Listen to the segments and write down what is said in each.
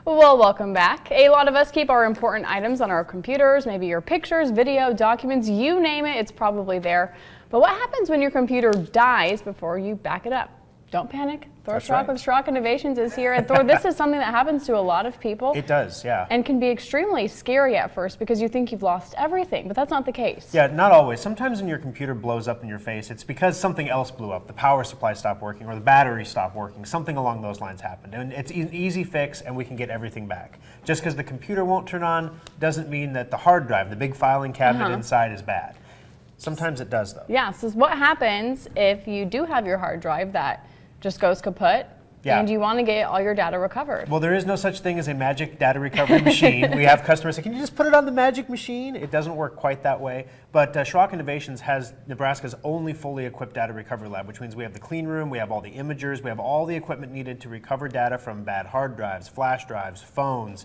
Well, welcome back. A lot of us keep our important items on our computers, maybe your pictures, video, documents, you name it, it's probably there. But what happens when your computer dies before you back it up? Don't panic. Thor Schrock with Schrock Innovations is here. And Thor, this is something that happens to a lot of people. It does, yeah. And can be extremely scary at first because you think you've lost everything, but that's not the case. Yeah, not always. Sometimes when your computer blows up in your face, it's because something else blew up. The power supply stopped working or the battery stopped working. Something along those lines happened. And it's an easy fix and we can get everything back. Just because the computer won't turn on doesn't mean that the hard drive, the big filing cabinet inside, is bad. Sometimes it does, though. Yeah, so what happens if you do have your hard drive that just goes kaput and you want to get all your data recovered? Well, there is no such thing as a magic data recovery machine. We have customers say, can you just put it on the magic machine? It doesn't work quite that way. But Schrock Innovations has Nebraska's only fully equipped data recovery lab, which means we have the clean room, we have all the imagers, we have all the equipment needed to recover data from bad hard drives, flash drives, phones.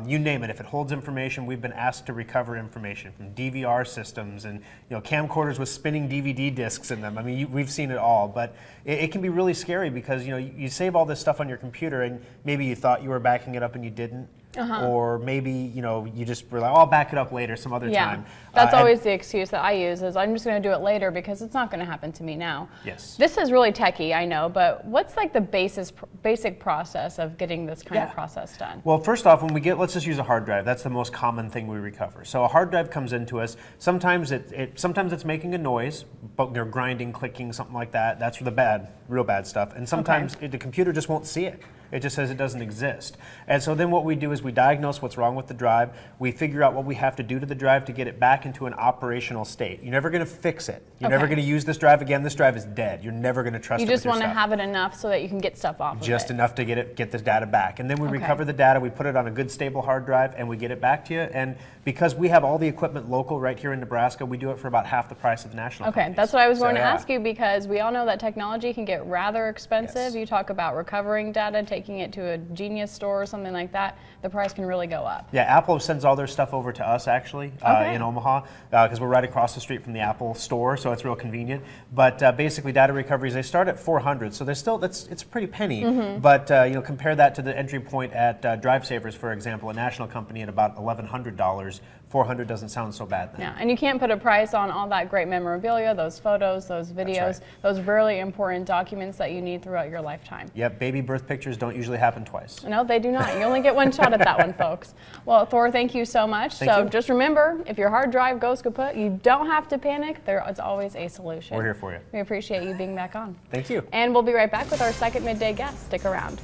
You name it. If it holds information, we've been asked to recover information from DVR systems and camcorders with spinning DVD discs in them. I mean, we've seen it all, but it can be really scary because you save all this stuff on your computer and maybe you thought you were backing it up and you didn't. Or maybe you just were like, oh, I'll back it up later some other time. That's always the excuse that I use is I'm just going to do it later because it's not going to happen to me now. Yes. This is really techie, I know, but what's like the basic process of getting this kind of process done? Well, first off, let's just use a hard drive. That's the most common thing we recover. So a hard drive comes into us. Sometimes it's making a noise, but they're grinding, clicking, something like that. That's the real bad stuff. And sometimes the computer just won't see it. It just says it doesn't exist. And so then what we do is we diagnose what's wrong with the drive. We figure out what we have to do to the drive to get it back into an operational state. You're never going to fix it. You're never going to use this drive again. This drive is dead. You're never going to trust it with your stuff. You just want to have it enough so that you can get stuff off of it. Just enough to get the data back. And then we recover the data, we put it on a good stable hard drive, and we get it back to you. And because we have all the equipment local right here in Nebraska, we do it for about half the price of national companies. That's what I was going to ask you because we all know that technology can get rather expensive. Yes. You talk about recovering data, taking it to a Genius store or something like that, the price can really go up. Yeah, Apple sends all their stuff over to us actually in Omaha because we're right across the street from the Apple store, so it's real convenient. But basically, data recoveries, they start at $400, so they're still it's a pretty penny. But compare that to the entry point at Drive Savers, for example, a national company at about $1,100. $400 doesn't sound so bad then. Yeah, and you can't put a price on all that great memorabilia, those photos, those videos, those really important documents that you need throughout your lifetime. Yep, baby birth pictures don't usually happen twice. No, they do not. You only get one shot at that one, folks. Well, Thor, thank you so much. Thank you. Just remember, if your hard drive goes kaput, you don't have to panic. There is always a solution. We're here for you. We appreciate you being back on. Thank you. And we'll be right back with our second midday guest. Stick around.